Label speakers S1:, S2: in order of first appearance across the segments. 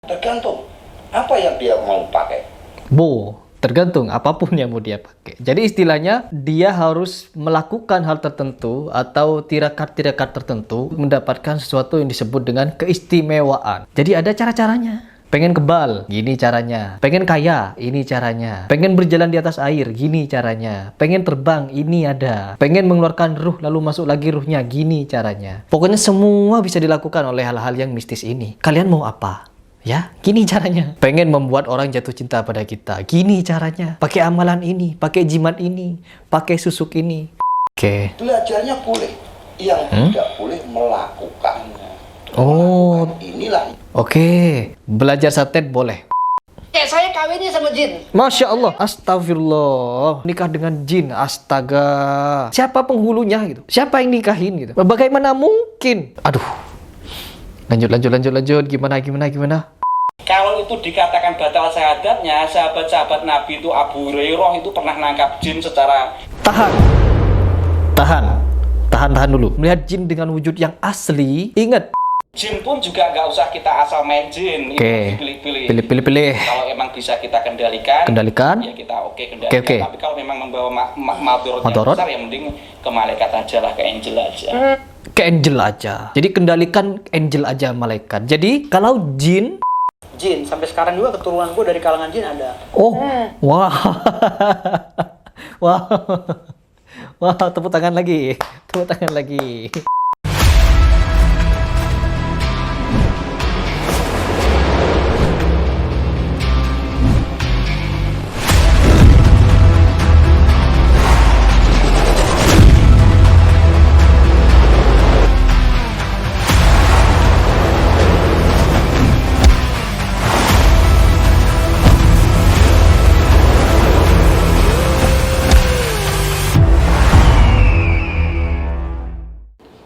S1: Tergantung apa yang dia mau pakai.
S2: Tergantung apapun yang mau dia pakai. Jadi istilahnya dia harus melakukan hal tertentu atau tirakat-tirakat tertentu mendapatkan sesuatu yang disebut dengan keistimewaan. Jadi ada cara-caranya. Pengen kebal, gini caranya. Pengen kaya, ini caranya. Pengen berjalan di atas air, gini caranya. Pengen terbang, ini ada. Pengen mengeluarkan ruh lalu masuk lagi ruhnya, gini caranya. Pokoknya semua bisa dilakukan oleh hal-hal yang mistis ini. Kalian mau apa? Ya, gini caranya. Pengen membuat orang jatuh cinta pada kita, gini caranya. Pakai amalan ini, pakai jimat ini, pakai susuk ini. Oke.
S1: Belajarnya boleh, yang tidak boleh melakukannya.
S2: Oh,
S1: Inilah.
S2: oke. Belajar santet boleh.
S3: Saya kawinnya sama jin.
S2: Masya Allah, astagfirullah. Nikah dengan jin, astaga. Siapa penghulunya gitu? Siapa yang nikahin gitu? Bagaimana mungkin? Aduh. Lanjut. Gimana?
S4: Kalau itu dikatakan batal syahadatnya, sahabat-sahabat Nabi itu Abu Hurairah itu pernah nangkap jin secara...
S2: Tahan dulu. Melihat jin dengan wujud yang asli, ingat.
S4: Jin pun juga nggak usah kita asal main jin.
S2: Oke. Pilih.
S4: Kalau emang bisa kita kendalikan, ya kita kendalikan.
S2: Oke.
S4: Tapi kalau memang membawa madorot yang besar, ya mending ke malaikat aja lah, ke angel aja.
S2: Ke angel aja. Jadi kendalikan angel aja, malaikat. Jadi kalau jin
S3: Sampai sekarang juga keturunanku dari kalangan jin ada.
S2: Oh, wah. Wah, tepuk tangan lagi.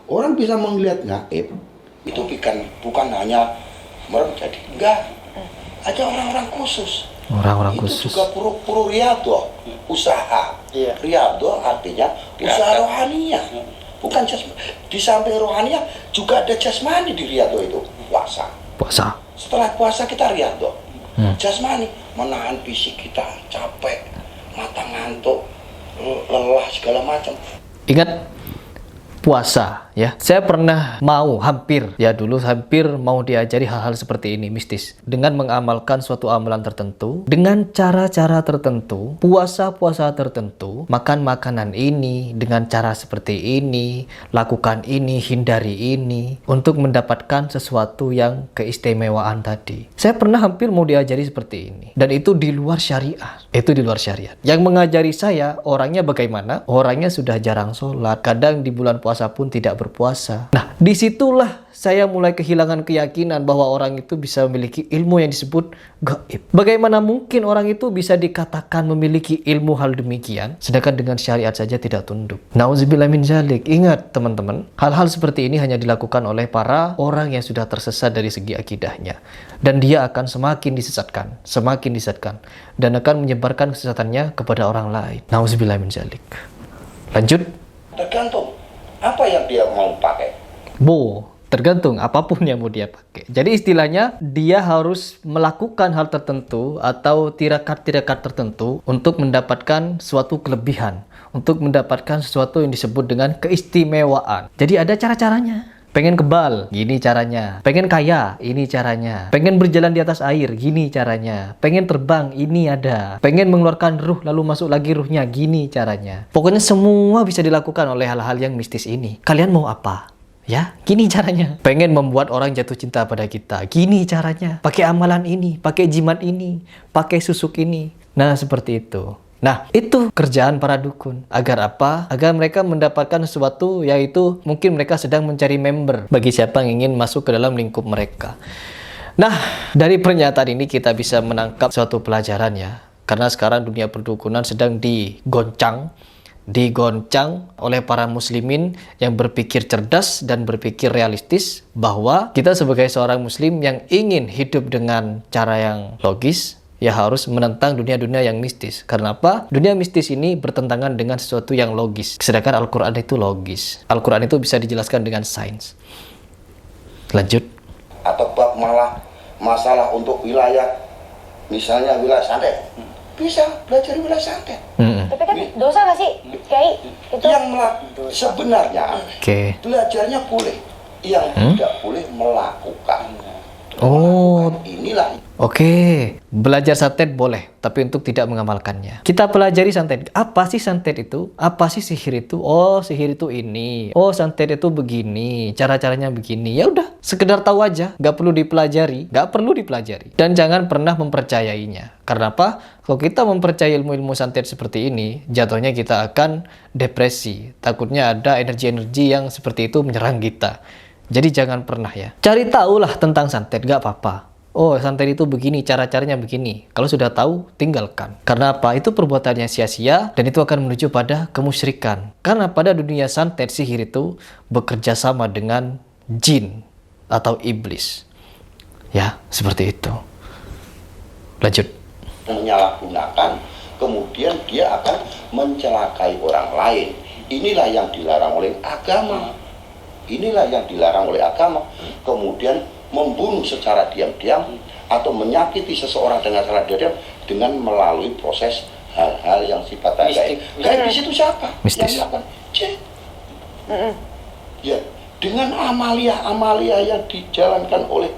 S1: Orang bisa melihat gaib itu bukan hanya jadi enggak. Ada orang-orang khusus. Itu juga puru riyadhah, usaha. Riyadhah artinya usaha rohaniah. Bukan jasmani. Di samping rohaniah juga ada jasmani di riyadhah itu. Puasa. Setelah puasa kita riyadhah. Jasmani menahan fisik kita capek, mata ngantuk, lelah segala macam.
S2: Ingat puasa ya. Saya pernah hampir mau diajari hal-hal seperti ini mistis dengan mengamalkan suatu amalan tertentu dengan cara-cara tertentu, puasa-puasa tertentu, makan makanan ini dengan cara seperti ini, lakukan ini, hindari ini untuk mendapatkan sesuatu yang keistimewaan tadi. Saya pernah hampir mau diajari seperti ini dan itu di luar syariat. Yang mengajari saya orangnya bagaimana? Orangnya sudah jarang sholat, kadang di bulan puasa pun tidak berpuasa. Nah, disitulah saya mulai kehilangan keyakinan bahwa orang itu bisa memiliki ilmu yang disebut gaib. Bagaimana mungkin orang itu bisa dikatakan memiliki ilmu hal demikian, sedangkan dengan syariat saja tidak tunduk. Nauzubillah min dzalik. Ingat teman-teman, hal-hal seperti ini hanya dilakukan oleh para orang yang sudah tersesat dari segi akidahnya. Dan dia akan semakin disesatkan, dan akan menyebarkan kesesatannya kepada orang lain. Nauzubillah min dzalik. Lanjut.
S1: Tergantung apa yang dia mau pakai.
S2: Tergantung apapun yang mau dia pakai. Jadi istilahnya dia harus melakukan hal tertentu atau tirakat-tirakat tertentu untuk mendapatkan suatu kelebihan, untuk mendapatkan sesuatu yang disebut dengan keistimewaan. Jadi ada cara-caranya. Pengen kebal, gini caranya. Pengen kaya, ini caranya. Pengen berjalan di atas air, gini caranya. Pengen terbang, ini ada. Pengen mengeluarkan ruh lalu masuk lagi ruhnya, gini caranya. Pokoknya semua bisa dilakukan oleh hal-hal yang mistis ini. Kalian mau apa? Ya, gini caranya. Pengen membuat orang jatuh cinta pada kita, gini caranya. Pakai amalan ini, pakai jimat ini, pakai susuk ini. Nah, seperti itu. Nah, itu kerjaan para dukun. Agar apa? Agar mereka mendapatkan sesuatu, yaitu mungkin mereka sedang mencari member bagi siapa yang ingin masuk ke dalam lingkup mereka. Nah, dari pernyataan ini kita bisa menangkap suatu pelajaran ya. Karena sekarang dunia perdukunan sedang digoncang oleh para muslimin yang berpikir cerdas dan berpikir realistis bahwa kita sebagai seorang muslim yang ingin hidup dengan cara yang logis, ya harus menentang dunia-dunia yang mistis. Karena apa? Dunia mistis ini bertentangan dengan sesuatu yang logis. Sedangkan Al-Quran itu logis. Al-Quran itu bisa dijelaskan dengan sains. Lanjut.
S1: Atau malah masalah untuk wilayah, misalnya wilayah santet, bisa belajar wilayah santet.
S5: Tapi kan dosa nggak sih, Kiai? Itu
S1: Yang sebenarnya belajarnya boleh, yang tidak boleh melakukan.
S2: Oh,
S1: Inilah
S2: oke. Belajar santet boleh, tapi untuk tidak mengamalkannya. Kita pelajari santet. Apa sih santet itu? Apa sih sihir itu? Oh, sihir itu ini. Oh, santet itu begini. Cara-caranya begini. Ya udah, sekedar tahu aja. Nggak perlu dipelajari. Nggak perlu dipelajari. Dan jangan pernah mempercayainya. Karena apa? Kalau kita mempercayai ilmu-ilmu santet seperti ini, jatuhnya kita akan depresi. Takutnya ada energi-energi yang seperti itu menyerang kita. Jadi jangan pernah ya. Cari tahulah tentang santet, gak apa-apa. Oh, santet itu begini, cara-caranya begini. Kalau sudah tahu, tinggalkan. Karena apa? Itu perbuatannya sia-sia dan itu akan menuju pada kemusyrikan. Karena pada dunia santet, sihir itu bekerja sama dengan jin atau iblis. Ya, seperti itu. Lanjut.
S1: menyalahgunakan, kemudian dia akan mencelakai orang lain. Inilah yang dilarang oleh agama. Inilah yang dilarang oleh agama. Kemudian membunuh secara diam-diam atau menyakiti seseorang dengan secara diam-diam dengan melalui proses hal-hal yang sifatnya gaib. Gaib di situ siapa?
S2: Mistis.
S1: Yang melakukan jin. Ya, dengan amalia-amalia yang dijalankan oleh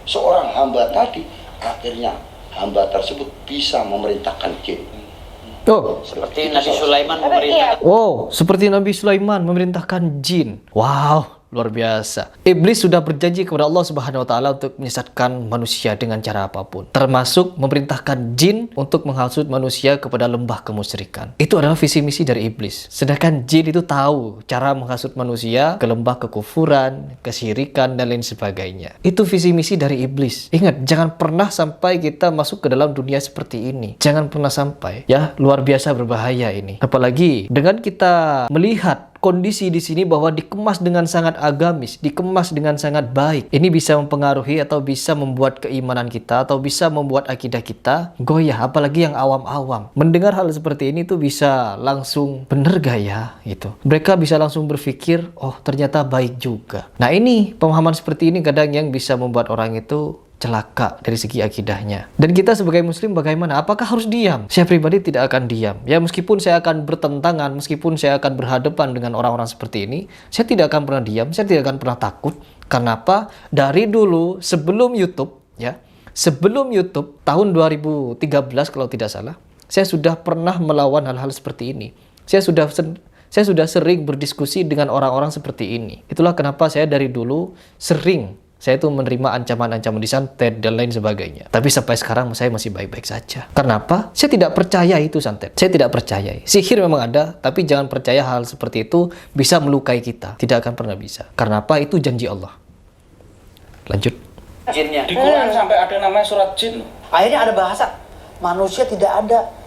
S1: seorang hamba tadi, akhirnya hamba tersebut bisa memerintahkan jin.
S2: Oh,
S3: Seperti Nabi Sulaiman
S5: Tapi
S3: memerintahkan.
S2: wow, seperti Nabi Sulaiman memerintahkan jin. Wow, luar biasa. Iblis sudah berjanji kepada Allah Subhanahu wa taala untuk menyesatkan manusia dengan cara apapun, termasuk memerintahkan jin untuk menghasut manusia kepada lembah kemusyrikan. Itu adalah visi misi dari iblis. Sedangkan jin itu tahu cara menghasut manusia ke lembah kekufuran, kesyirikan dan lain sebagainya. Itu visi misi dari iblis. Ingat, jangan pernah sampai kita masuk ke dalam dunia seperti ini. Jangan pernah sampai, ya, luar biasa berbahaya ini. Apalagi dengan kita melihat kondisi di sini bahwa dikemas dengan sangat agamis, dikemas dengan sangat baik. Ini bisa mempengaruhi atau bisa membuat keimanan kita atau bisa membuat akidah kita goyah, apalagi yang awam-awam. Mendengar hal seperti ini tuh bisa langsung bener gak ya gitu. Mereka bisa langsung berpikir, oh ternyata baik juga. Nah ini pemahaman seperti ini kadang yang bisa membuat orang itu celaka dari segi akidahnya. Dan kita sebagai muslim bagaimana? Apakah harus diam? Saya pribadi tidak akan diam. Ya meskipun saya akan bertentangan, meskipun saya akan berhadapan dengan orang-orang seperti ini, saya tidak akan pernah diam, saya tidak akan pernah takut. Karena apa? Dari dulu sebelum YouTube, ya, sebelum YouTube tahun 2013 kalau tidak salah, saya sudah pernah melawan hal-hal seperti ini. Saya sudah sering berdiskusi dengan orang-orang seperti ini. Itulah kenapa saya dari dulu sering saya tuh menerima ancaman-ancaman di santet dan lain sebagainya. Tapi sampai sekarang saya masih baik-baik saja. Kenapa? Saya tidak percaya itu santet. Saya tidak percaya. Sihir memang ada, tapi jangan percaya hal seperti itu bisa melukai kita. Tidak akan pernah bisa. Karena apa? Itu janji Allah. Lanjut.
S3: Jinnya.
S4: Di Quran sampai ada namanya surat jin.
S3: Akhirnya ada bahasa manusia tidak ada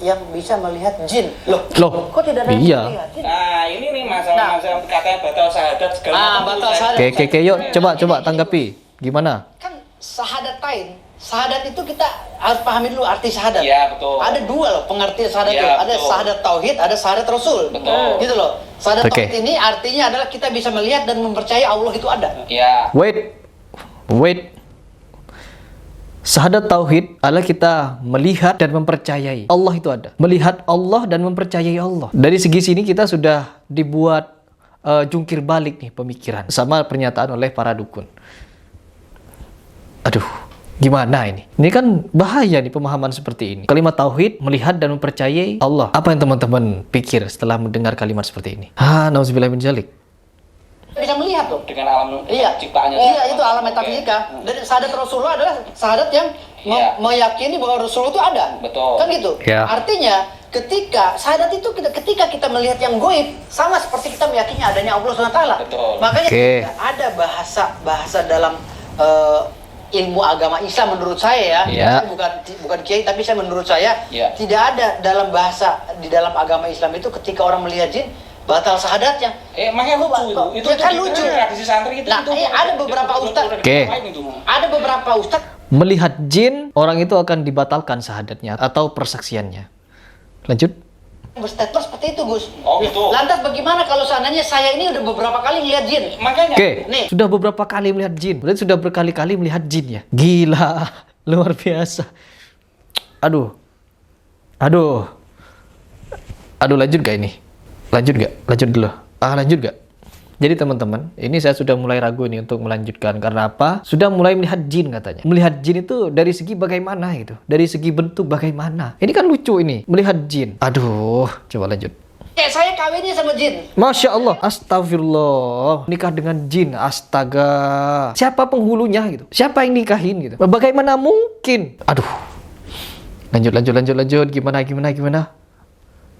S3: yang bisa melihat jin. Loh, kok tidak ada
S2: iya.
S3: yang melihat jin?
S4: Nah, ini nih masalah-masalah katanya batal syahadat segala macam.
S3: batal syahadat.
S2: Oke, yuk coba tanggapi. Gimana?
S3: Kan syahadatain. Syahadat itu kita harus pahami dulu arti syahadat.
S4: Iya, betul.
S3: Ada dua loh pengertian syahadat
S4: Iya,
S3: itu. Ada
S4: betul.
S3: syahadat tauhid, ada syahadat rasul.
S4: Betul.
S3: Gitu loh. Syahadat
S2: Oke.
S3: tauhid ini artinya adalah kita bisa melihat dan mempercayai Allah itu ada.
S4: Ya.
S2: Wait. Syahadat tauhid adalah kita melihat dan mempercayai Allah itu ada. Melihat Allah dan mempercayai Allah. Dari segi sini kita sudah dibuat jungkir balik nih pemikiran sama pernyataan oleh para dukun. Aduh, gimana ini? Ini kan bahaya nih pemahaman seperti ini. Kalimat tauhid, melihat dan mempercayai Allah. Apa yang teman-teman pikir setelah mendengar kalimat seperti ini? Nauzubillah min dzalik.
S3: Bisa melihat loh.
S4: Dengan alam
S3: Iya,
S4: ciptaannya.
S3: iya itu alam metafisika. Dan syahadat Rasulullah adalah syahadat yang
S4: Iya.
S3: meyakini bahwa Rasulullah itu ada.
S4: Betul.
S3: Kan gitu.
S2: Ya.
S3: Artinya ketika syahadat itu ketika kita melihat yang goib sama seperti kita meyakini adanya Allah SWT.
S4: Betul.
S3: Makanya
S2: Oke.
S3: ada bahasa dalam ilmu agama Islam menurut saya ya.
S2: Ya.
S3: Saya bukan kiai tapi saya menurut saya
S4: Ya.
S3: tidak ada dalam bahasa di dalam agama Islam itu ketika orang melihat jin batal syahadatnya.
S4: Makanya lucu itu. Itu
S3: Ya kan
S4: di
S3: lucu.
S4: tradisi santri itu.
S3: Nah, ada beberapa ustadz.
S2: Oke.
S3: Ada beberapa ustadz
S2: Melihat jin, orang itu akan dibatalkan syahadatnya atau persaksiannya. Lanjut.
S3: berstatement seperti itu, Gus.
S4: Oh, gitu.
S3: Lantas bagaimana kalau seandainya saya ini udah beberapa kali lihat jin?
S4: Makanya.
S2: Oke,
S3: Nih.
S2: sudah beberapa kali melihat jin. Berarti sudah berkali-kali melihat jin ya. Gila, luar biasa. Aduh, lanjut gak ini? Lanjut dulu. Lanjut gak? Jadi teman-teman, ini saya sudah mulai ragu nih untuk melanjutkan. Karena apa? Sudah mulai melihat jin katanya. Melihat jin itu dari segi bagaimana gitu? Dari segi bentuk bagaimana? Ini kan lucu ini, melihat jin. Aduh, coba lanjut.
S3: Saya kawinnya sama jin.
S2: Masya Allah, astagfirullah, nikah dengan jin, astaga. Siapa penghulunya gitu? Siapa yang nikahin gitu? Bagaimana mungkin? Aduh, lanjut. Gimana?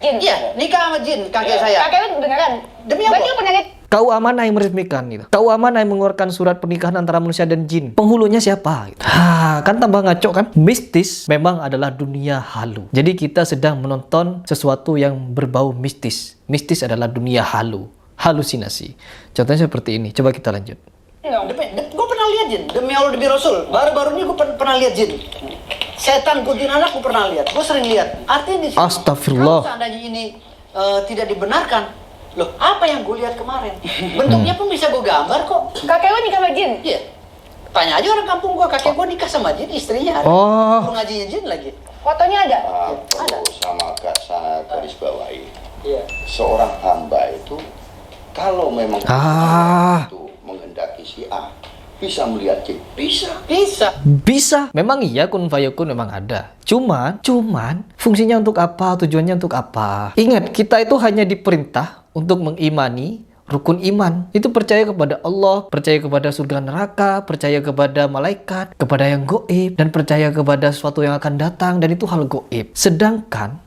S5: Jin.
S3: Iya, nikah sama jin kakek saya.
S5: Kakek beneran.
S3: Demi apa?
S5: Berarti pernah lihat
S2: KUA mana yang meresmikan gitu? KUA mana yang mengeluarkan surat pernikahan antara manusia dan jin? Penghulunya siapa? Gitu. Kan tambah ngaco kan? Mistis memang adalah dunia halu. Jadi kita sedang menonton sesuatu yang berbau mistis. Mistis adalah dunia halu, halusinasi. Contohnya seperti ini. Coba kita lanjut.
S3: Gue pernah lihat jin. Demi Allah demi Rasul. Baru-barunya gue pernah lihat jin. Setan kuntilanak gue pernah lihat. Gue sering lihat. Artinya di sini,
S2: Astagfirullah.
S3: kalau seandainya ini tidak dibenarkan, loh apa yang gue lihat kemarin? Bentuknya pun bisa gue gambar kok.
S5: kakek lu nikah sama jin?
S3: Iya. Tanya aja orang kampung gue, kakek gue nikah sama jin, istrinya ada.
S2: Oh.
S3: Gue ngajinya jin lagi.
S5: Fotonya ada?
S1: Perlu sama saya garis bawahi.
S3: Iya.
S1: Seorang hamba itu kalau memang itu menghendaki si A, bisa melihat jin,
S3: Bisa.
S2: Memang iya kun fayakun memang ada. Cuman fungsinya untuk apa? Tujuannya untuk apa? Ingat, kita itu hanya diperintah untuk mengimani rukun iman. Itu percaya kepada Allah, percaya kepada surga neraka, percaya kepada malaikat, kepada yang goib, dan percaya kepada sesuatu yang akan datang, dan itu hal goib.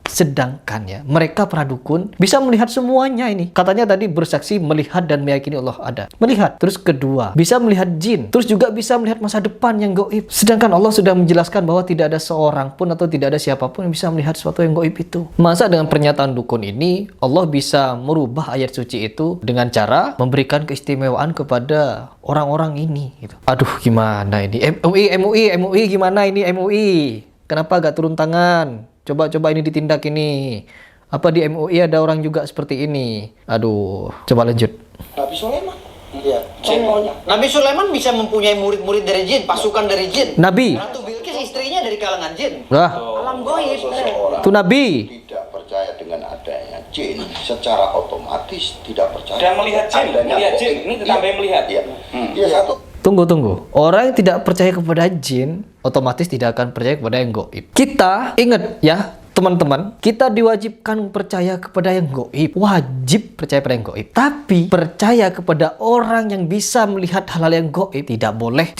S2: Sedangkan ya, mereka para dukun bisa melihat semuanya ini. Katanya tadi bersaksi melihat dan meyakini Allah ada. Melihat. Terus kedua, bisa melihat jin. Terus juga bisa melihat masa depan yang goib. Sedangkan Allah sudah menjelaskan bahwa tidak ada seorang pun atau tidak ada siapapun yang bisa melihat sesuatu yang goib itu. Masa dengan pernyataan dukun ini, Allah bisa merubah ayat suci itu dengan cara memberikan keistimewaan kepada orang-orang ini gitu. Aduh, gimana ini? MUI gimana ini MUI? Kenapa gak turun tangan? Coba ini ditindak ini. Apa di MUI ada orang juga seperti ini? Aduh, coba lanjut.
S1: Nabi Sulaiman.
S3: Iya.
S1: Contohnya.
S3: Nabi Sulaiman bisa mempunyai murid-murid dari jin, pasukan dari jin.
S2: Nabi.
S3: Ratu Bilqis istrinya dari kalangan jin.
S2: Wah,
S3: Alam goib.
S1: Seseorang
S2: itu Nabi.
S1: tidak percaya dengan adanya jin, secara otomatis tidak percaya.
S4: Dan melihat jin,
S1: adanya
S4: melihat jin.
S1: goib.
S4: Ini ditambah melihat.
S1: Iya. Iya, satu.
S2: Tunggu. Orang yang tidak percaya kepada jin, otomatis tidak akan percaya kepada yang goib. Kita, ingat ya, teman-teman, kita diwajibkan percaya kepada yang goib. Wajib percaya pada yang goib. Tapi, percaya kepada orang yang bisa melihat hal-hal yang goib, tidak boleh.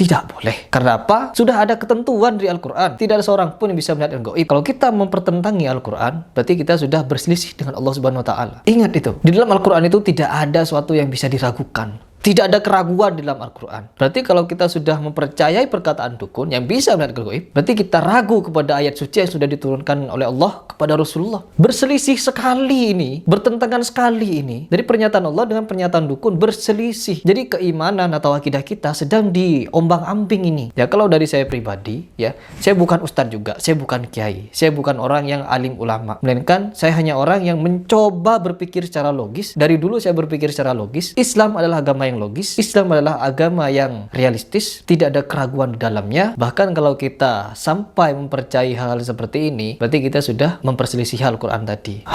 S2: Karena apa? Sudah ada ketentuan di Al-Quran. Tidak ada seorang pun yang bisa melihat yang goib. Kalau kita mempertentangi Al-Quran, berarti kita sudah berselisih dengan Allah Subhanahu Wa Taala. Ingat itu. Di dalam Al-Quran itu tidak ada sesuatu yang bisa diragukan. Tidak ada keraguan di dalam Al-Quran. Berarti kalau kita sudah mempercayai perkataan dukun yang bisa melihat goib, berarti kita ragu kepada ayat suci yang sudah diturunkan oleh Allah kepada Rasulullah. Berselisih sekali ini, bertentangan sekali ini. Dari pernyataan Allah dengan pernyataan dukun berselisih. Jadi keimanan atau akidah kita sedang diombang-ambing ini. Ya kalau dari saya pribadi, ya, saya bukan ustadz juga, saya bukan kiai, saya bukan orang yang alim ulama. Melainkan saya hanya orang yang mencoba berpikir secara logis. Dari dulu saya berpikir secara logis. Islam adalah agama yang logis. Islam adalah agama yang realistis, tidak ada keraguan di dalamnya. Bahkan kalau kita sampai mempercayai hal-hal seperti ini, berarti kita sudah memperselisih Al-Quran tadi.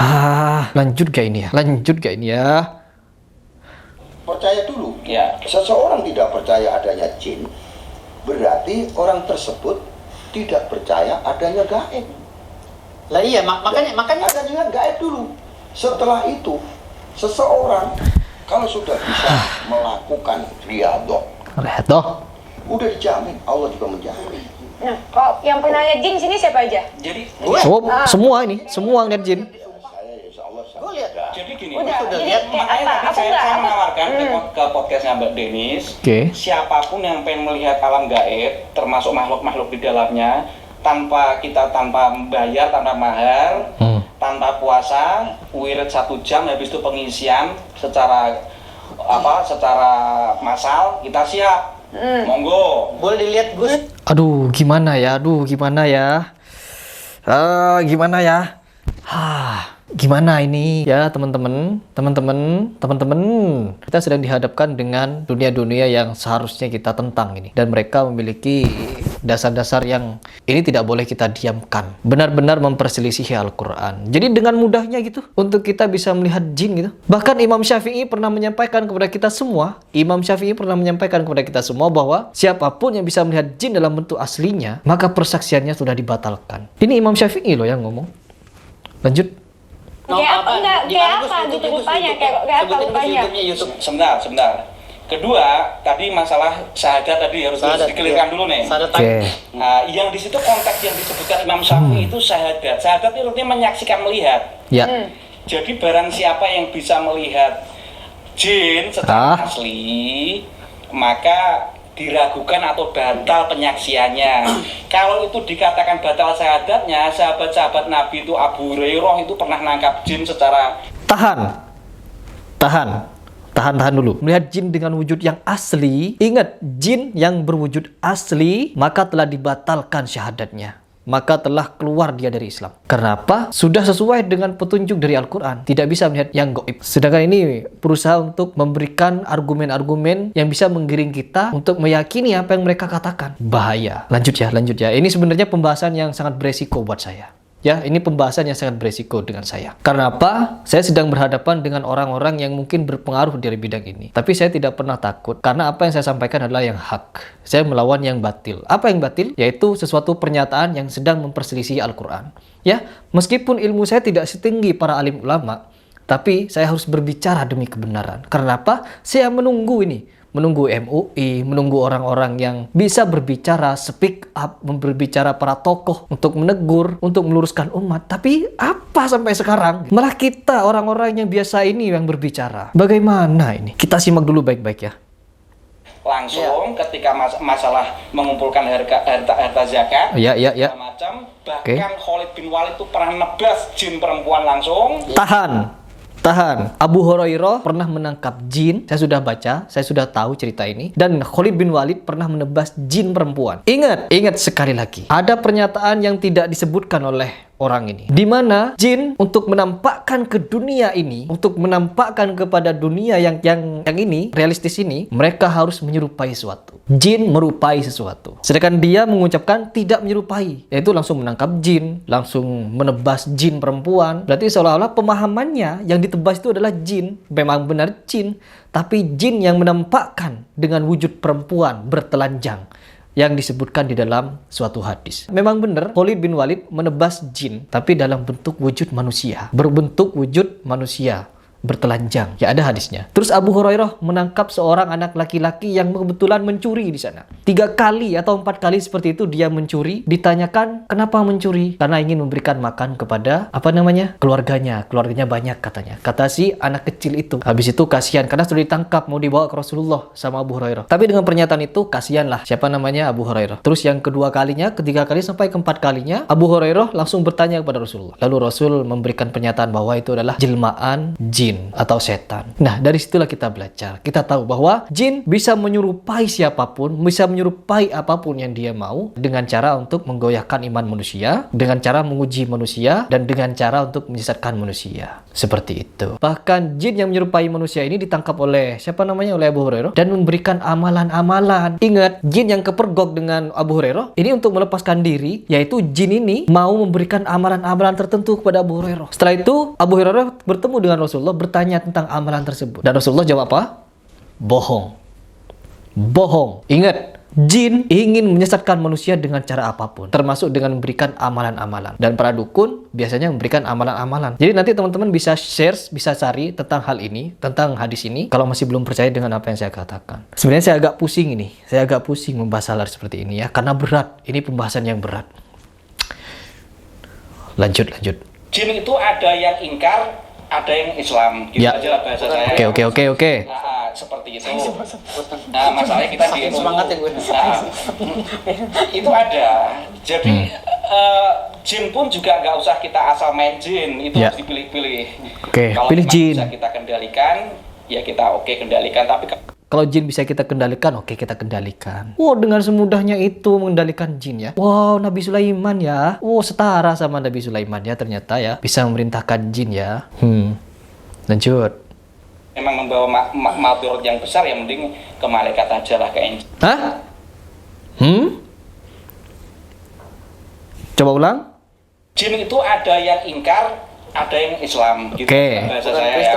S2: Lanjut gak ini ya?
S1: Percaya dulu.
S4: Ya.
S1: Seseorang tidak percaya adanya jin, berarti orang tersebut tidak percaya adanya gaib.
S3: Lah iya, makanya
S1: Adanya gaib dulu. Setelah itu, seseorang kalau sudah bisa melakukan riyadhah, udah dijamin, Allah juga menjamin.
S5: Nah, kalau yang pernah lihat jin sini siapa aja?
S4: Jadi
S2: Semua ngeliat jin.
S1: Saya insya Allah
S3: Gue lihat.
S4: Jadi gini.
S5: Udah, jadi
S3: lihat,
S5: kayak
S4: Makanya
S5: apa?
S4: tadi saya
S5: Apa?
S4: menawarkan ke podcastnya Mbak Denis,
S2: Oke.
S4: siapapun yang pengen melihat alam gaib, termasuk makhluk-makhluk di dalamnya, tanpa membayar, tanpa mahar, tanpa puasa, wirid 1 jam, habis itu pengisian secara massal, kita siap. Monggo.
S3: Boleh dilihat, Gus.
S2: Aduh, gimana ya? Gimana ini? Ya teman-teman, kita sedang dihadapkan dengan dunia-dunia yang seharusnya kita tentang ini. Dan mereka memiliki dasar-dasar yang ini tidak boleh kita diamkan. Benar-benar memperselisihi Al-Quran. Jadi dengan mudahnya gitu, untuk kita bisa melihat jin gitu. Bahkan Imam Syafi'i pernah menyampaikan kepada kita semua, bahwa siapapun yang bisa melihat jin dalam bentuk aslinya, maka persaksiannya sudah dibatalkan. Ini Imam Syafi'i loh yang ngomong. Lanjut.
S5: Kayak apa enggak? Kayak apa gitu rupanya? Kayak apa rupanya?
S4: Sebentar. Kedua, tadi masalah syahadat tadi harus dikelirkan dulu nih.
S2: Oke.
S4: Nah, yang di situ konteks yang disebutkan Imam Syafi'i itu syahadat. Syahadat itu artinya menyaksikan, melihat.
S2: Ya.
S4: Jadi barang siapa yang bisa melihat jin secara asli, maka diragukan atau batal penyaksiannya. Kalau itu dikatakan batal syahadatnya, sahabat-sahabat Nabi itu Abu Hurairah itu pernah nangkap jin secara...
S2: Tahan dulu. Melihat jin dengan wujud yang asli, ingat, jin yang berwujud asli, maka telah dibatalkan syahadatnya. Maka telah keluar dia dari Islam. Kenapa? Sudah sesuai dengan petunjuk dari Al-Quran. Tidak bisa melihat yang gaib. Sedangkan ini berusaha untuk memberikan argumen-argumen yang bisa menggiring kita untuk meyakini apa yang mereka katakan. Bahaya. Lanjut ya. Ini sebenarnya pembahasan yang sangat beresiko buat saya. Ya, ini pembahasan yang sangat beresiko dengan saya. Karena apa? Saya sedang berhadapan dengan orang-orang yang mungkin berpengaruh dari bidang ini. Tapi saya tidak pernah takut. Karena apa yang saya sampaikan adalah yang hak. Saya melawan yang batil. Apa yang batil? Yaitu sesuatu pernyataan yang sedang memperselisih Al-Quran. Ya, meskipun ilmu saya tidak setinggi para alim ulama, tapi saya harus berbicara demi kebenaran. Karena apa? Saya menunggu MUI, menunggu orang-orang yang bisa berbicara, speak up, berbicara para tokoh untuk menegur, untuk meluruskan umat. Tapi apa sampai sekarang? Malah kita orang-orang yang biasa ini yang berbicara. Bagaimana ini? Kita simak dulu baik-baik ya.
S4: Langsung ketika masalah mengumpulkan harta zakat, segala macam, bahkan Khalid bin Walid itu pernah nebas jin perempuan langsung. Tahan. Abu Hurairah pernah menangkap jin. Saya sudah baca, saya sudah tahu cerita ini. Dan Khalid bin Walid pernah menebas jin perempuan. Ingat sekali lagi. Ada pernyataan yang tidak disebutkan oleh orang ini, di mana jin untuk menampakkan ke dunia ini, untuk menampakkan kepada dunia yang ini realistis ini, mereka harus menyerupai sesuatu. Jin merupai sesuatu, sedangkan dia mengucapkan tidak menyerupai, yaitu langsung menangkap jin, langsung menebas jin perempuan. Berarti seolah-olah pemahamannya yang ditebas itu adalah jin. Memang benar jin, tapi jin yang menampakkan dengan wujud perempuan bertelanjang yang disebutkan di dalam suatu hadis. Memang benar, Khalid bin Walid menebas jin, tapi dalam bentuk wujud manusia. Berbentuk wujud manusia. bertelanjang. Ya, ada hadisnya. Terus Abu Hurairah menangkap seorang anak laki-laki yang kebetulan mencuri di sana. 3 kali atau 4 kali seperti itu dia mencuri. Ditanyakan kenapa mencuri? Karena ingin memberikan makan kepada keluarganya. Keluarganya banyak katanya. Kata si anak kecil itu. Habis itu kasihan karena sudah ditangkap mau dibawa ke Rasulullah sama Abu Hurairah. Tapi dengan pernyataan itu kasihanlah Abu Hurairah. Terus yang kedua kalinya, ketiga kali sampai keempat kalinya Abu Hurairah langsung bertanya kepada Rasulullah. Lalu Rasul memberikan pernyataan bahwa itu adalah jelmaan jin atau setan. Nah, dari situlah kita belajar. Kita tahu bahwa jin bisa menyerupai siapapun, bisa menyerupai apapun yang dia mau dengan cara untuk menggoyahkan iman manusia, dengan cara menguji manusia, dan dengan cara untuk menyesatkan manusia. Seperti itu. Bahkan jin yang menyerupai manusia ini ditangkap oleh oleh Abu Hurairah dan memberikan amalan-amalan. Ingat, jin yang kepergok dengan Abu Hurairah ini untuk melepaskan diri, yaitu jin ini mau memberikan amalan-amalan tertentu kepada Abu Hurairah. Setelah itu Abu Hurairah bertemu dengan Rasulullah, bertanya tentang amalan tersebut. Dan Rasulullah jawab apa? Bohong. Ingat, jin ingin menyesatkan manusia dengan cara apapun, termasuk dengan memberikan amalan-amalan. Dan para dukun biasanya memberikan amalan-amalan. Jadi nanti teman-teman bisa share, bisa cari tentang hal ini, tentang hadis ini, kalau masih belum percaya dengan apa yang saya katakan. Sebenarnya saya agak pusing ini. Saya agak pusing membahas hal seperti ini ya, karena berat. Ini pembahasan yang berat. Lanjut. Jin itu ada yang ingkar, ada yang Islam, gitu
S2: ya.
S4: aja lah bahasa saya.
S2: Oke.
S4: Nah, seperti itu. Nah, masalahnya kita di
S3: semangat ya gue.
S4: Itu ada. Jadi jin pun juga nggak usah kita asal main jin, itu
S2: ya.
S4: harus dipilih-pilih.
S2: Oke,
S4: kalau
S2: pilih jin.
S4: bisa kita kendalikan, ya kita kendalikan. Tapi
S2: Kalau jin bisa kita kendalikan, oke kita kendalikan. Wow, dengan semudahnya itu mengendalikan jin ya. Wow, Nabi Sulaiman ya. Wow, setara sama Nabi Sulaiman ya ternyata ya. Bisa memerintahkan jin ya. Lanjut.
S4: Memang membawa madorot yang besar, yang mending ke malaikat aja lah, ke angel.
S2: Hah? Coba ulang.
S4: Jin itu ada yang ingkar, ada yang Islam gitu.
S2: Oke.
S4: Bahasa saya ya.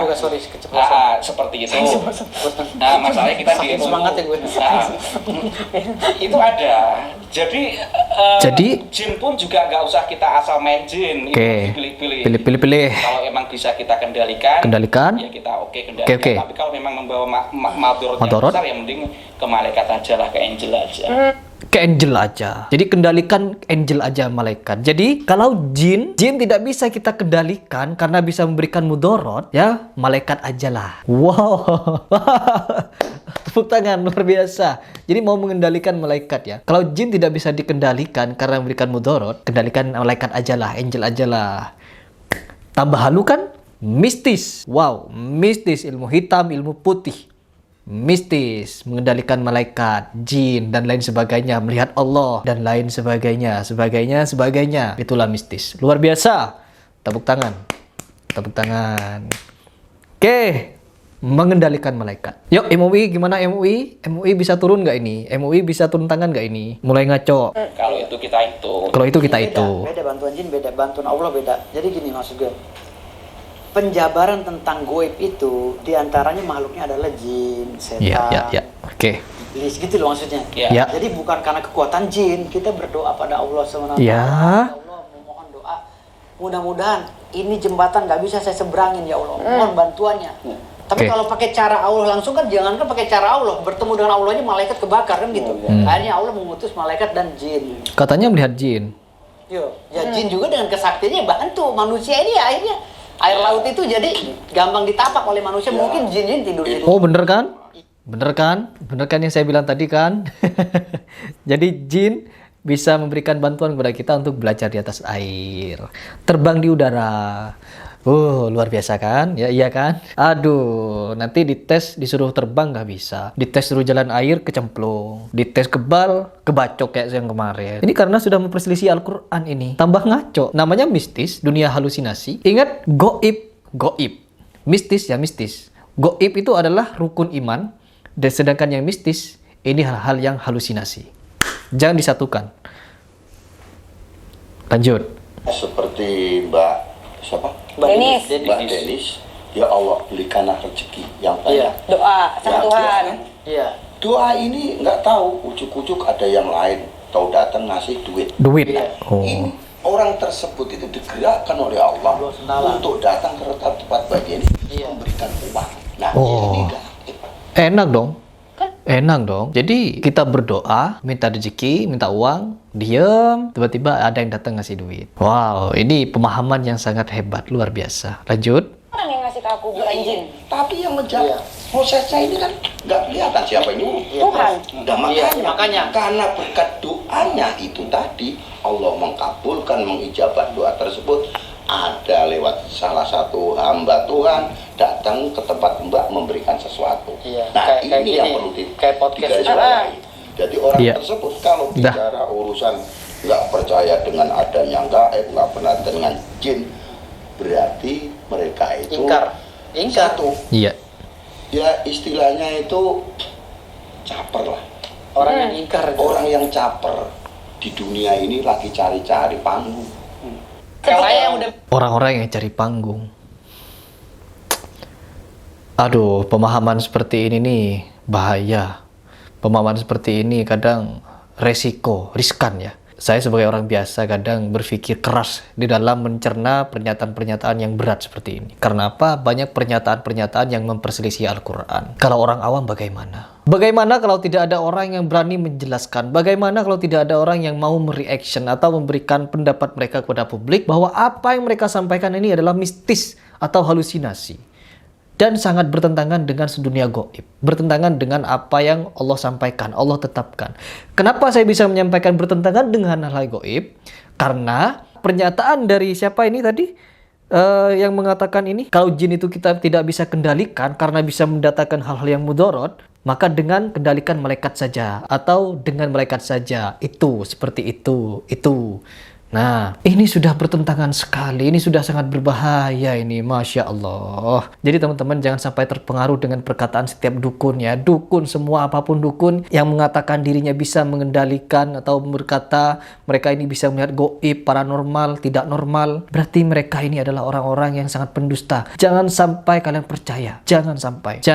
S4: Seperti itu. Nah, masalahnya kita di
S3: semangat ya gue.
S4: Itu ada. Jadi jin pun juga nggak usah kita asal main jin.
S2: Oke. Pilih-pilih.
S4: Kalau emang bisa kita kendalikan, ya kita kendalikan.
S2: Oke.
S4: Tapi kalau memang membawa madorot yang besar, ya mending ke malaikat aja lah, ke angel aja.
S2: Ke angel aja. Jadi kendalikan angel aja, malaikat. Jadi kalau jin tidak bisa kita kendalikan karena bisa memberikan mudorot, ya malaikat aja lah. Wow. Tepuk tangan, luar biasa. Jadi mau mengendalikan malaikat ya. Kalau jin tidak bisa dikendalikan karena memberikan mudorot, kendalikan malaikat aja lah, angel aja lah. Tambah halu kan? Mistis. Wow, mistis, ilmu hitam, ilmu putih. Mistis, mengendalikan malaikat, jin, dan lain sebagainya, melihat Allah, dan lain sebagainya. Itulah mistis. Luar biasa. Tepuk tangan. Oke, mengendalikan malaikat. Yuk, MUI gimana MUI? MUI bisa turun nggak ini? MUI bisa turun tangan nggak ini? Mulai ngaco.
S4: Kalau itu kita itu.
S3: Beda bantuan jin, beda bantuan Allah beda. Jadi gini maksud gue. Penjabaran tentang goib itu diantaranya makhluknya adalah jin, setan,
S2: Ya. Oke.
S3: iblis gitu loh maksudnya.
S2: Ya.
S3: Jadi bukan karena kekuatan jin, kita berdoa pada Allah SWT.
S2: Ya.
S3: Allah memohon doa. Mudah-mudahan ini jembatan nggak bisa saya seberangin ya Allah. Mohon bantuannya. Tapi kalau pakai cara Allah langsung kan jangankan pakai cara Allah, bertemu dengan Allah aja malaikat kebakar kan gitu. Akhirnya Allah mengutus malaikat dan jin.
S2: Katanya melihat jin.
S3: Jin juga dengan kesaktiannya bantu manusia ini ya, akhirnya air laut itu jadi gampang ditapak oleh manusia. Mungkin jin tidur di situ.
S2: Oh, bener kan? Bener kan yang saya bilang tadi kan? Jadi jin bisa memberikan bantuan kepada kita untuk belajar di atas air, terbang di udara. Luar biasa kan? Ya iya kan? Aduh, nanti dites disuruh terbang nggak bisa. Dites suruh jalan air kecemplung. Dites kebal, kebacok kayak yang kemarin. Ini karena sudah memperselisih Al-Quran ini. Tambah ngaco. Namanya mistis, dunia halusinasi. Ingat, goib. Mistis ya mistis. Goib itu adalah rukun iman. Dan sedangkan yang mistis, ini hal-hal yang halusinasi. Jangan disatukan. Lanjut.
S1: Seperti Mbak Denis, ya Allah berikanlah rezeki yang banyak.
S5: Doa sama Tuhan.
S3: Iya.
S1: Doa ini nggak tahu, ujuk-ujuk ada yang lain tahu datang ngasih duit. Ini orang tersebut itu digerakkan oleh Allah untuk datang ke tempat bagian ini memberikan uang. Nah, ini gaib.
S2: Enak dong. Jadi kita berdoa, minta rezeki, minta uang, diam, tiba-tiba ada yang datang ngasih duit. Wow, ini pemahaman yang sangat hebat, luar biasa. Lanjut.
S5: Orang yang ngasih ke aku bukan jin.
S1: Tapi yang menjawab prosesnya ini kan nggak kelihatan siapa ini.
S5: Tuhan.
S1: Nah, makanya karena berkat doanya itu tadi Allah mengkabulkan, mengijabah doa tersebut. Ada lewat salah satu hamba Tuhan datang ke tempat Mbak memberikan sesuatu. Nah, ini yang perlu digarisbawahi. Jadi orang tersebut kalau bicara urusan nggak percaya dengan adanya gaib, nggak pernah dengan jin, berarti mereka itu
S3: ingkar.
S1: Satu.
S2: Iya.
S1: Ya istilahnya itu caper lah.
S3: Orang yang ingkar.
S1: Orang yang caper di dunia ini lagi cari-cari panggung.
S2: Orang-orang yang cari panggung. Aduh, pemahaman seperti ini nih bahaya. Pemahaman seperti ini kadang riskan ya. Saya sebagai orang biasa kadang berpikir keras di dalam mencerna pernyataan-pernyataan yang berat seperti ini. Karena apa? Banyak pernyataan-pernyataan yang memperselisih Al-Quran. Kalau orang awam bagaimana? Bagaimana kalau tidak ada orang yang berani menjelaskan? Bagaimana kalau tidak ada orang yang mau mereaction atau memberikan pendapat mereka kepada publik bahwa apa yang mereka sampaikan ini adalah mistis atau halusinasi? Dan sangat bertentangan dengan sedunia gaib, bertentangan dengan apa yang Allah sampaikan, Allah tetapkan. Kenapa saya bisa menyampaikan bertentangan dengan hal-hal gaib? Karena pernyataan dari siapa ini tadi? yang mengatakan ini, kalau jin itu kita tidak bisa kendalikan karena bisa mendatangkan hal-hal yang mudorot, maka dengan kendalikan malaikat saja atau dengan malaikat saja, itu seperti itu. Nah, ini sudah bertentangan sekali, ini sudah sangat berbahaya ini, Masya Allah. Jadi teman-teman jangan sampai terpengaruh dengan perkataan setiap dukun ya. Dukun, semua apapun dukun yang mengatakan dirinya bisa mengendalikan atau berkata mereka ini bisa melihat gaib, paranormal, tidak normal, berarti mereka ini adalah orang-orang yang sangat pendusta. Jangan sampai kalian percaya, jangan sampai.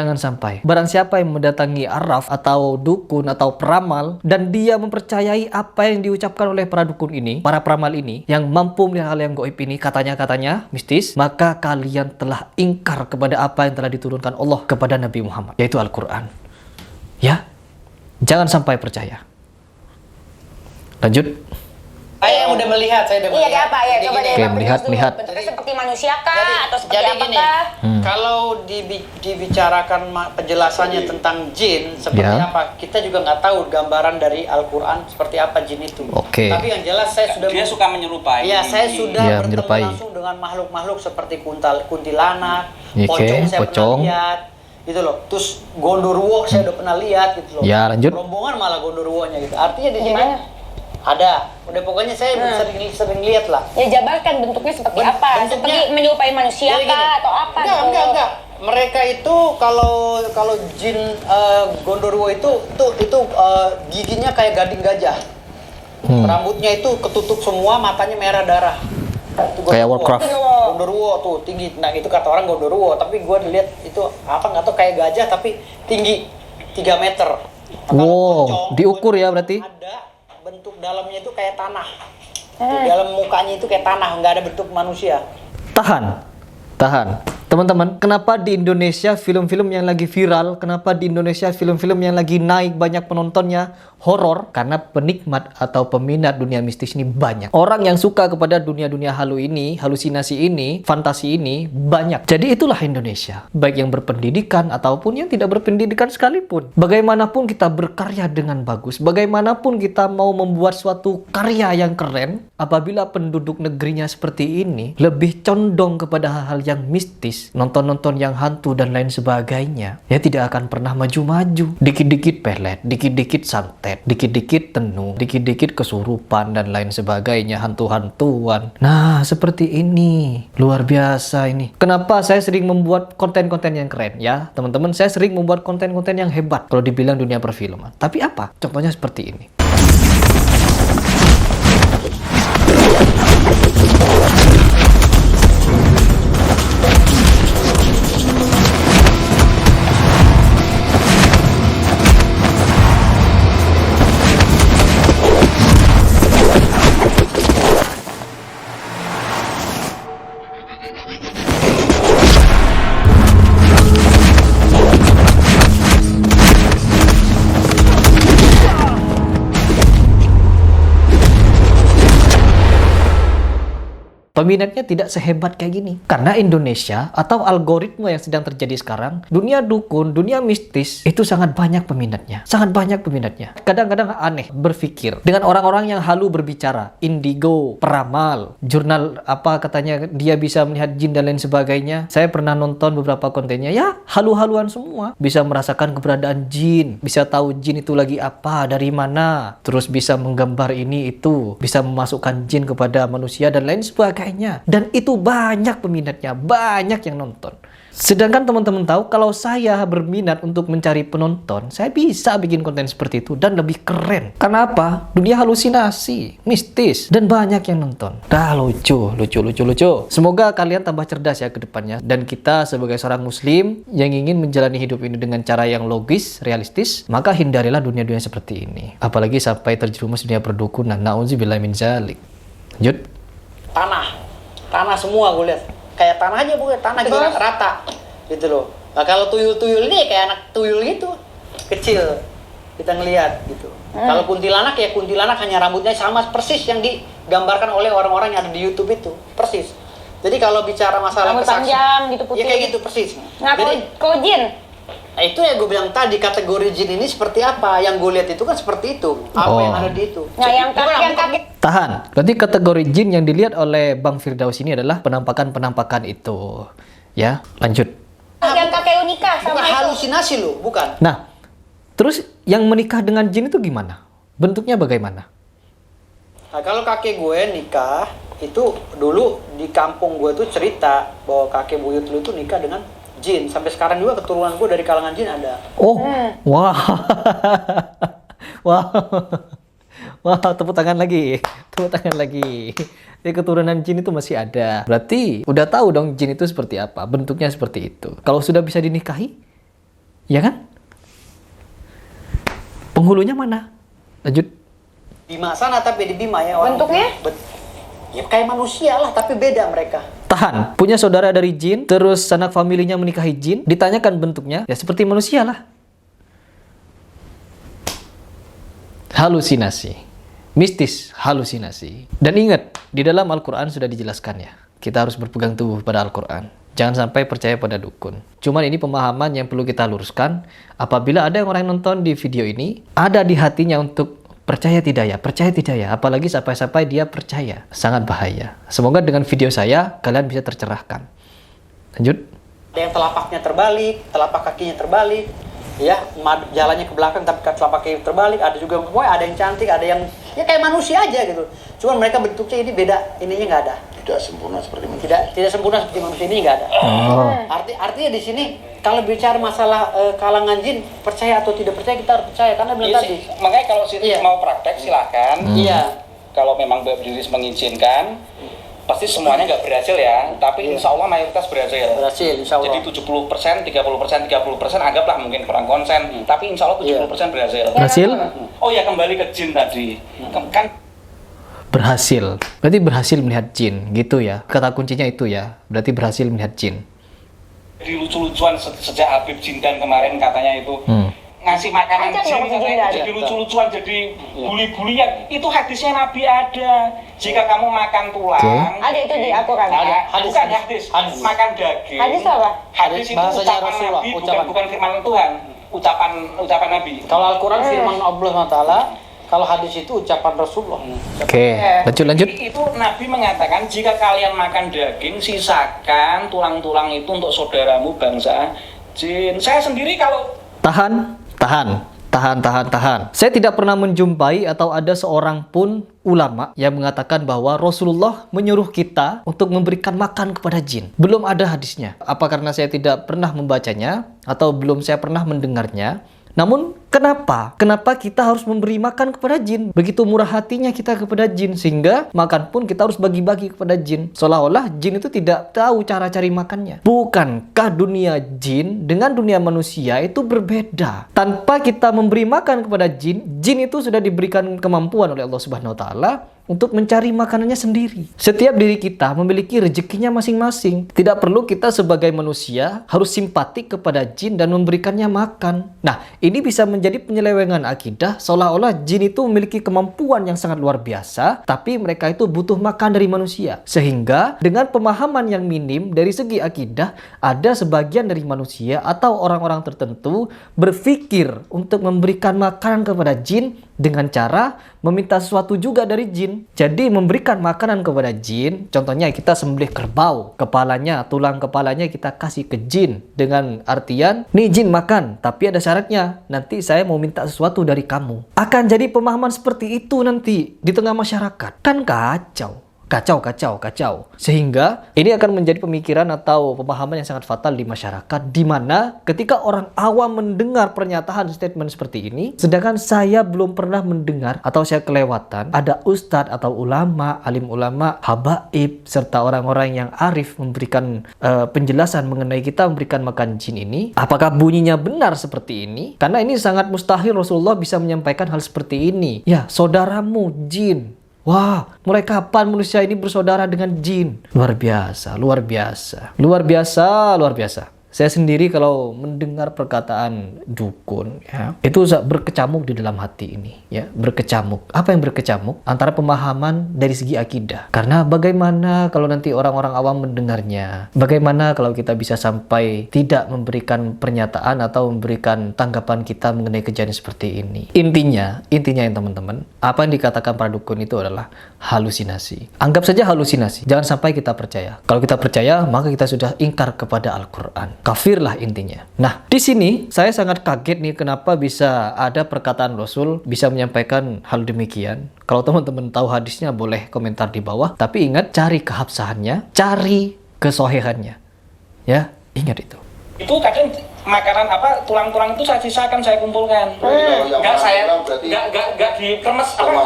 S2: Barang siapa yang mendatangi arraf atau dukun atau peramal dan dia mempercayai apa yang diucapkan oleh para dukun ini, para peramal ini yang mampu melihat hal yang gaib ini, katanya mistis, maka kalian telah ingkar kepada apa yang telah diturunkan Allah kepada Nabi Muhammad, yaitu Al-Quran. Ya, jangan sampai percaya. Lanjut.
S3: Saya udah melihat,
S5: Iya, kayak apa? Ya, coba deh.
S2: Oke,
S5: Bang,
S2: melihat.
S5: bentuknya seperti manusia kah? Atau seperti
S3: Jadi
S5: apa
S3: gini,
S5: kah?
S3: kalau dibicarakan penjelasannya tentang jin seperti
S2: Ya.
S3: apa, kita juga nggak tahu gambaran dari Al-Quran seperti apa jin itu.
S2: Oke.
S3: Tapi yang jelas saya sudah
S4: Dia suka menyerupai.
S3: Iya, saya sudah
S2: Ya,
S3: bertemu
S2: menyerupai.
S3: langsung dengan makhluk-makhluk seperti kuntilanak,
S2: Oke,
S3: pocong saya
S2: pocong.
S3: pernah lihat, gitu loh. Terus gondoruo saya udah pernah lihat, gitu loh.
S2: Ya, lanjut.
S3: Rombongan malah gondoruonya gitu. Artinya di sini
S5: Gimana?
S3: ada. Udah pokoknya saya sering lihat lah.
S5: Ya jabarkan bentuknya seperti
S3: Ben-
S5: apa?
S3: bentuknya-
S5: Seperti menyerupai manusia
S3: Jadi gini,
S5: kah? Atau apa?
S3: Enggak. Mereka itu kalau jin gondoruo itu giginya kayak gading gajah. Rambutnya itu ketutup semua, matanya merah darah. Itu
S2: Kayak
S3: gondoruo.
S2: Warcraft.
S3: Gondoruo tuh tinggi. Nah, itu kata orang gondoruo, tapi gua dilihat itu apa nggak tahu, kayak gajah tapi tinggi 3 meter. Nah, kalau
S2: Wow,
S3: pocong,
S2: diukur ya berarti?
S3: Ada bentuk dalamnya itu kayak tanah. Dalam mukanya itu kayak tanah, nggak ada bentuk manusia.
S2: Tahan. Teman-teman, kenapa di Indonesia film-film yang lagi viral, kenapa di Indonesia film-film yang lagi naik banyak penontonnya horor? Karena penikmat atau peminat dunia mistis ini banyak. Orang yang suka kepada dunia-dunia halusinasi ini, fantasi ini banyak. Jadi itulah Indonesia. Baik yang berpendidikan ataupun yang tidak berpendidikan sekalipun. Bagaimanapun kita berkarya dengan bagus, bagaimanapun kita mau membuat suatu karya yang keren, apabila penduduk negerinya seperti ini lebih condong kepada hal-hal yang mistis, nonton-nonton yang hantu dan lain sebagainya, ya tidak akan pernah maju-maju. Dikit-dikit pelet, dikit-dikit santet, dikit-dikit tenung, dikit-dikit kesurupan dan lain sebagainya, hantu-hantuan. Nah, seperti ini. Luar biasa ini. Kenapa saya sering membuat konten-konten yang keren ya, teman-teman? Saya sering membuat konten-konten yang hebat kalau dibilang dunia perfilman. Tapi apa? Contohnya seperti ini. Peminatnya tidak sehebat kayak gini. Karena Indonesia atau algoritma yang sedang terjadi sekarang, dunia dukun, dunia mistis, itu sangat banyak peminatnya. Sangat banyak peminatnya. Kadang-kadang aneh berpikir dengan orang-orang yang halu berbicara. Indigo, peramal, jurnal apa katanya dia bisa melihat jin dan lain sebagainya. Saya pernah nonton beberapa kontennya. Ya, halu-haluan semua. Bisa merasakan keberadaan jin. Bisa tahu jin itu lagi apa, dari mana. Terus bisa menggambar ini itu. Bisa memasukkan jin kepada manusia dan lain sebagainya. Dan itu banyak peminatnya, banyak yang nonton. Sedangkan teman-teman tahu, kalau saya berminat untuk mencari penonton, saya bisa bikin konten seperti itu dan lebih keren. Karena apa? Dunia halusinasi, mistis, dan banyak yang nonton. Dah lucu. Semoga kalian tambah cerdas ya ke depannya. Dan kita sebagai seorang muslim yang ingin menjalani hidup ini dengan cara yang logis, realistis, maka hindarilah dunia-dunia seperti ini. Apalagi sampai terjerumus dunia perdukunan. Na'udzubillah min dzalik. Lanjut.
S3: Tanah semua gue lihat, kayak tanah aja, bukan tanah gitu rata gitu loh. Nah, kalau tuyul-tuyul ini kayak anak tuyul gitu, kecil kita ngelihat gitu. Kalau kuntilanak ya kuntilanak, hanya rambutnya sama persis yang digambarkan oleh orang-orang yang ada di YouTube itu, persis. Jadi kalau bicara masalah
S5: rambut panjang gitu, putih.
S3: ya kayak gitu persis.
S5: Nah,
S3: jadi
S5: kalau jin
S3: Nah, itu yang gue bilang tadi, kategori jin ini seperti apa? Yang gue lihat itu kan seperti itu. Apa yang ada di itu?
S5: Nah, yang kakek
S2: Tahan. Berarti kategori jin yang dilihat oleh Bang Firdaus ini adalah penampakan-penampakan itu. Ya, lanjut.
S5: yang kakek nikah sama
S3: Bukan
S5: itu.
S3: halusinasi loh, bukan.
S2: Nah, terus yang menikah dengan jin itu gimana? Bentuknya bagaimana?
S3: Nah, kalau kakek gue nikah, itu dulu di kampung gue tuh cerita bahwa kakek buyut lu itu nikah dengan jin. Sampai sekarang juga keturunan gue dari kalangan jin ada.
S2: Oh, wah. Wah. Wah, tepuk tangan lagi. Tepuk tangan lagi. Jadi keturunan jin itu masih ada. Berarti udah tahu dong jin itu seperti apa, bentuknya seperti itu. Kalau sudah bisa dinikahi, ya kan? Penghulunya mana? Lanjut.
S3: Bima sana tapi di Bima ya.
S5: Bentuknya?
S3: Ya kayak manusia lah, tapi beda mereka.
S2: Tahan. Punya saudara dari jin, terus sanak familinya menikahi jin, ditanyakan bentuknya, ya seperti manusia lah. Halusinasi. Mistis, halusinasi. Dan ingat, di dalam Al-Quran sudah dijelaskan ya. Kita harus berpegang teguh pada Al-Quran. Jangan sampai percaya pada dukun. Cuman ini pemahaman yang perlu kita luruskan. Apabila ada orang yang nonton di video ini, ada di hatinya untuk percaya tidak ya, apalagi sampai-sampai dia percaya. Sangat bahaya. Semoga dengan video saya, kalian bisa tercerahkan. Lanjut.
S3: Ada yang telapaknya terbalik, telapak kakinya terbalik. Ya, jalannya ke belakang tapi telapak kaki terbalik. Ada juga, pokoknya ada yang cantik, ada yang ya kayak manusia aja gitu. Cuman mereka bentuknya ini beda, ininya nggak ada.
S1: Tidak sempurna seperti manusia.
S3: Tidak sempurna seperti manusia, ini nggak ada.
S2: Oh.
S3: Artinya di sini kalau bicara masalah kalangan jin, percaya atau tidak percaya kita harus percaya karena bilang
S4: Iya
S3: tadi.
S4: sih. Makanya kalau
S3: Iya.
S4: mau praktek silahkan.
S3: Iya.
S4: Kalau memang Babdiris mengizinkan, pasti semuanya nggak berhasil ya. Tapi insya Allah mayoritas berhasil.
S3: Berhasil, insya Allah.
S4: Jadi 70%, 30%, anggaplah mungkin kurang konsen. Tapi insya Allah 70% berhasil.
S2: Berhasil?
S4: Oh ya, kembali ke jin tadi. Kan
S2: Berhasil. Berarti berhasil melihat jin, gitu ya. Kata kuncinya itu ya. Berarti berhasil melihat jin.
S4: jadi lucu-lucuan sejak Habib Jindan kemarin katanya itu. Ngasih makanan
S5: Ajak
S4: jin
S5: nggak
S4: katanya
S5: Jindan?
S4: jadi lucu-lucuan, jadi bully-bulian. Itu hadisnya Nabi ada. Jika kamu makan tulang,
S5: Ada itu di Al-Quran.
S3: Ada. Hadis,
S4: bukan
S3: hadis.
S4: hadis, makan daging.
S5: Hadis apa?
S4: Hadis itu
S3: Bahasanya
S4: ucapan
S3: Rasulullah,
S4: Nabi,
S3: ucapan.
S4: bukan firman Tuhan. Ucapan Nabi.
S3: Kalau Al-Quran firman Allah SWT, kalau hadis itu ucapan Rasulullah.
S2: Oke, lanjut.
S4: Itu Nabi mengatakan jika kalian makan daging, sisakan tulang-tulang itu untuk saudaramu bangsa jin. Saya sendiri kalau
S2: Tahan. Saya tidak pernah menjumpai atau ada seorang pun ulama yang mengatakan bahwa Rasulullah menyuruh kita untuk memberikan makan kepada jin. Belum ada hadisnya. Apa karena saya tidak pernah membacanya atau belum saya pernah mendengarnya? Namun kenapa? Kenapa kita harus memberi makan kepada jin? Begitu murah hatinya kita kepada jin, sehingga makan pun kita harus bagi-bagi kepada jin. Seolah-olah jin itu tidak tahu cara cari makannya. Bukankah dunia jin dengan dunia manusia itu berbeda? Tanpa kita memberi makan kepada jin, jin itu sudah diberikan kemampuan oleh Allah Subhanahu wa taala untuk mencari makanannya sendiri. Setiap diri kita memiliki rezekinya masing-masing. Tidak perlu kita sebagai manusia harus simpatik kepada jin dan memberikannya makan. Nah, ini bisa menjadi penyelewengan akidah, seolah-olah jin itu memiliki kemampuan yang sangat luar biasa, tapi mereka itu butuh makan dari manusia. Sehingga dengan pemahaman yang minim dari segi akidah, ada sebagian dari manusia atau orang-orang tertentu berpikir untuk memberikan makanan kepada jin dengan cara meminta sesuatu juga dari jin. Jadi memberikan makanan kepada jin, contohnya kita sembelih kerbau, kepalanya, tulang kepalanya kita kasih ke jin dengan artian, nih jin makan, tapi ada syaratnya, nanti saya mau minta sesuatu dari kamu. Akan jadi pemahaman seperti itu nanti di tengah masyarakat. Kan kacau. Kacau. Sehingga ini akan menjadi pemikiran atau pemahaman yang sangat fatal di masyarakat, di mana ketika orang awam mendengar pernyataan statement seperti ini, sedangkan saya belum pernah mendengar atau saya kelewatan ada ustadz atau ulama, alim ulama, habaib, serta orang-orang yang arif memberikan penjelasan mengenai kita memberikan makan jin ini. Apakah bunyinya benar seperti ini? Karena ini sangat mustahil Rasulullah bisa menyampaikan hal seperti ini. Ya, saudaramu jin. Wah, mulai kapan manusia ini bersaudara dengan jin? Luar biasa. Saya sendiri kalau mendengar perkataan dukun, ya, itu berkecamuk di dalam hati ini, ya, berkecamuk. Apa yang berkecamuk? Antara pemahaman dari segi akidah. Karena bagaimana kalau nanti orang-orang awam mendengarnya? Bagaimana kalau kita bisa sampai tidak memberikan pernyataan atau memberikan tanggapan kita mengenai kejadian seperti ini? Intinya ya teman-teman, apa yang dikatakan para dukun itu adalah halusinasi. Anggap saja halusinasi. Jangan sampai kita percaya. Kalau kita percaya, maka kita sudah ingkar kepada Al-Quran. Kafir lah intinya. Nah, di sini saya sangat kaget nih kenapa bisa ada perkataan Rasul bisa menyampaikan hal demikian. Kalau teman-teman tahu hadisnya boleh komentar di bawah. Tapi ingat, cari kehabsahannya, cari kesohihannya. Ya, ingat itu.
S4: Itu kadang makanan apa tulang-tulang itu saya sisakan, saya kumpulkan. Nggak dikemes apa?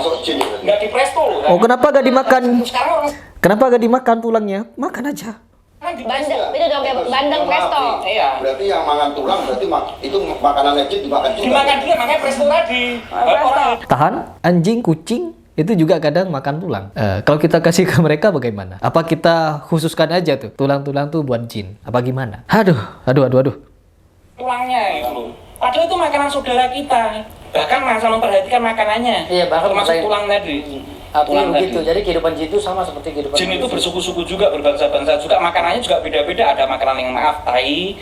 S4: Nggak di presto loh.
S2: Oh, kenapa gak dimakan?
S4: Sekarang orang
S2: Kenapa gak dimakan tulangnya? Makan aja.
S5: Bandeng, itu dong kayak bandeng presto.
S4: Iya.
S1: Berarti yang makan tulang berarti itu makanan legit dimakan juga.
S4: Dimakan juga, makanya presto tadi. Orang
S2: Tahan, anjing, kucing itu juga kadang makan tulang. Kalau kita kasih ke mereka bagaimana? Apa kita khususkan aja tuh tulang-tulang tuh buat jin? Apa gimana? Aduh.
S4: tulangnya itu loh. Padahal itu makanan saudara kita. Bahkan masa memperhatikan makanannya.
S3: Iya, bahkan
S4: termasuk
S3: saya-
S4: tulang tadi.
S3: Artinya
S4: Tulang
S3: begitu.
S4: tadi.
S3: Jadi kehidupan jin itu sama seperti kehidupan
S4: Jin itu
S3: manusia.
S4: bersuku-suku juga, berbangsa-bangsa juga. Makanannya juga beda-beda. Ada makanan yang maaf, tai.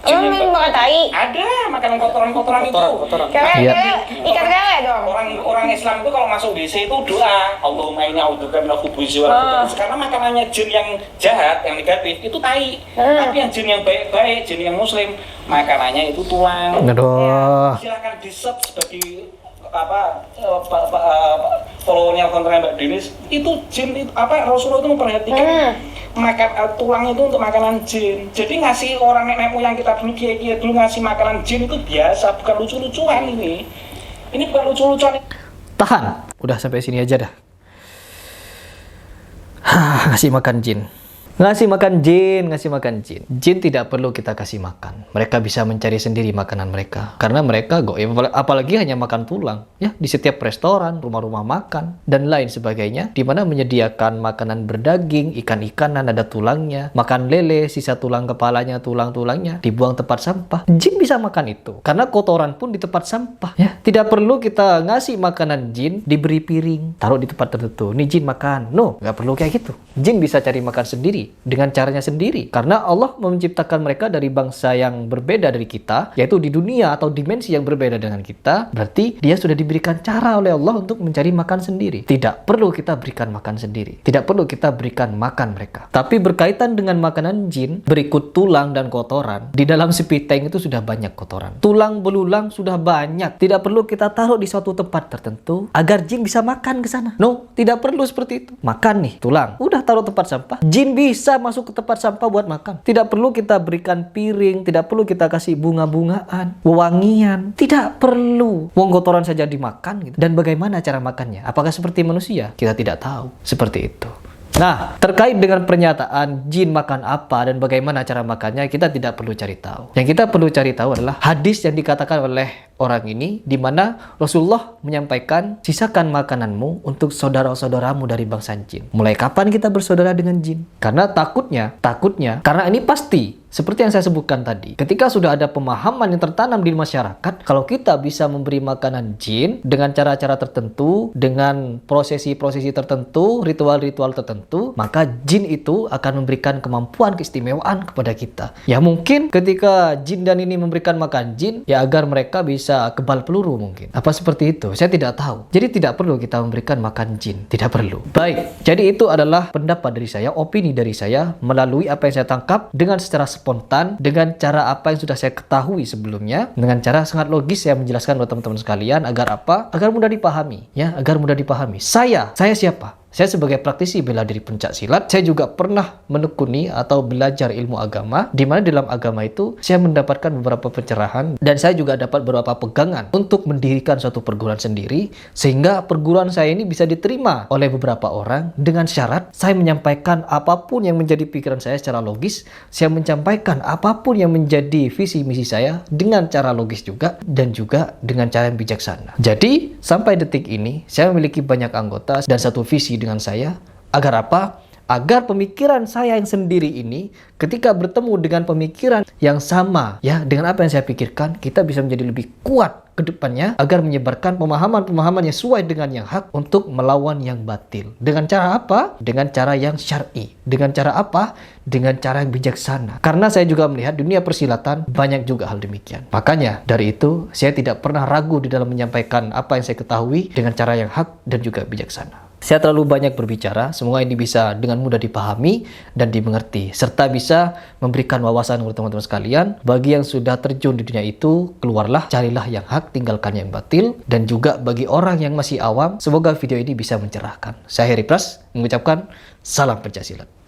S4: Jin
S5: Emang
S4: yang
S5: makan tai?
S4: ada makanan kotoran-kotoran itu.
S3: Kotoran.
S5: Kere, ikan lele dong.
S4: Orang Islam itu kalau masuk WC itu doa, Allahumma inni a'udzubika minal khubuthi wal khaba'ith. Karena makanannya jin yang jahat, yang negatif itu tai. Tapi yang jin yang baik-baik, jin yang muslim, makanannya itu tulang.
S2: Aduh.
S4: Silakan di-search sebagai followernya kontennya Mbak Denis itu jin itu Rasulullah itu memperhatikan makan tulang itu untuk makanan jin. Jadi ngasih orang nenek moyang kita dulu kiai dulu ngasih makanan jin itu biasa, bukan lucu-lucuan ini. Ini bukan lucu-lucuan.
S2: Tahan. Udah sampai sini aja dah. Ngasih makan jin. Ngasih makan jin. Jin tidak perlu kita kasih makan. Mereka bisa mencari sendiri makanan mereka. Karena mereka apalagi hanya makan tulang. Ya, di setiap restoran, rumah-rumah makan, dan lain sebagainya. Di mana menyediakan makanan berdaging, ikan-ikanan, ada tulangnya. Makan lele, sisa tulang kepalanya, tulang-tulangnya. Dibuang tempat sampah. Jin bisa makan itu. Karena kotoran pun di tempat sampah. Ya, tidak perlu kita ngasih makanan jin, diberi piring, taruh di tempat tertentu. Nih jin makan. No, nggak perlu kayak gitu. Jin bisa cari makan sendiri. Dengan caranya sendiri. Karena Allah menciptakan mereka dari bangsa yang berbeda dari kita, yaitu di dunia atau dimensi yang berbeda dengan kita. Berarti dia sudah diberikan cara oleh Allah untuk mencari makan sendiri. Tidak perlu kita berikan makan sendiri. Tidak perlu kita berikan makan mereka. Tapi berkaitan dengan makanan jin, berikut tulang dan kotoran, di dalam sepiteng itu sudah banyak kotoran. Tulang belulang sudah banyak. Tidak perlu kita taruh di suatu tempat tertentu agar jin bisa makan ke sana. No, tidak perlu seperti itu. Makan nih tulang, udah taruh tempat sampah. Jin bisa masuk ke tempat sampah buat makan. Tidak perlu kita berikan piring, tidak perlu kita kasih bunga-bungaan, wewangian. Tidak perlu. Wong kotoran saja dimakan gitu. Dan bagaimana cara makannya? Apakah seperti manusia? Kita tidak tahu. Seperti itu. Nah, terkait dengan pernyataan jin makan apa dan bagaimana cara makannya, kita tidak perlu cari tahu. Yang kita perlu cari tahu adalah hadis yang dikatakan oleh orang ini, di mana Rasulullah menyampaikan, sisakan makananmu untuk saudara-saudaramu dari bangsa jin. Mulai kapan kita bersaudara dengan jin? Karena takutnya, karena ini pasti, seperti yang saya sebutkan tadi, ketika sudah ada pemahaman yang tertanam di masyarakat, kalau kita bisa memberi makanan jin dengan cara-cara tertentu, dengan prosesi-prosesi tertentu, ritual-ritual tertentu, maka jin itu akan memberikan kemampuan keistimewaan kepada kita. Ya mungkin ketika jin dan ini memberikan makan jin, ya agar mereka bisa kebal peluru mungkin. Apa seperti itu? Saya tidak tahu. Jadi tidak perlu kita memberikan makan jin. Tidak perlu. Baik, jadi itu adalah pendapat dari saya, opini dari saya, melalui apa yang saya tangkap dengan secara spontan, dengan cara apa yang sudah saya ketahui sebelumnya, dengan cara sangat logis saya menjelaskan buat teman-teman sekalian agar apa? Agar mudah dipahami, ya, agar mudah dipahami. Saya siapa? Saya sebagai praktisi bela diri pencak silat, saya juga pernah menekuni atau belajar ilmu agama, di mana dalam agama itu saya mendapatkan beberapa pencerahan dan saya juga dapat beberapa pegangan untuk mendirikan suatu perguruan sendiri, sehingga perguruan saya ini bisa diterima oleh beberapa orang dengan syarat saya menyampaikan apapun yang menjadi pikiran saya secara logis, saya menyampaikan apapun yang menjadi visi misi saya dengan cara logis juga dan juga dengan cara yang bijaksana. Jadi sampai detik ini saya memiliki banyak anggota dan satu visi dengan saya, agar apa? agar pemikiran saya yang sendiri ini ketika bertemu dengan pemikiran yang sama ya dengan apa yang saya pikirkan, kita bisa menjadi lebih kuat ke depannya agar menyebarkan pemahaman-pemahaman yang sesuai dengan yang hak untuk melawan yang batil. Dengan cara apa? Dengan cara yang syar'i. Dengan cara apa? Dengan cara yang bijaksana. Karena saya juga melihat dunia persilatan banyak juga hal demikian. Makanya dari itu saya tidak pernah ragu di dalam menyampaikan apa yang saya ketahui dengan cara yang hak dan juga bijaksana. Saya terlalu banyak berbicara, semoga ini bisa dengan mudah dipahami dan dimengerti, serta bisa memberikan wawasan untuk teman-teman sekalian. Bagi yang sudah terjun di dunia itu, keluarlah, carilah yang hak, tinggalkan yang batil. Dan juga bagi orang yang masih awam, semoga video ini bisa mencerahkan. Saya Heri Pras, mengucapkan salam Pancasila.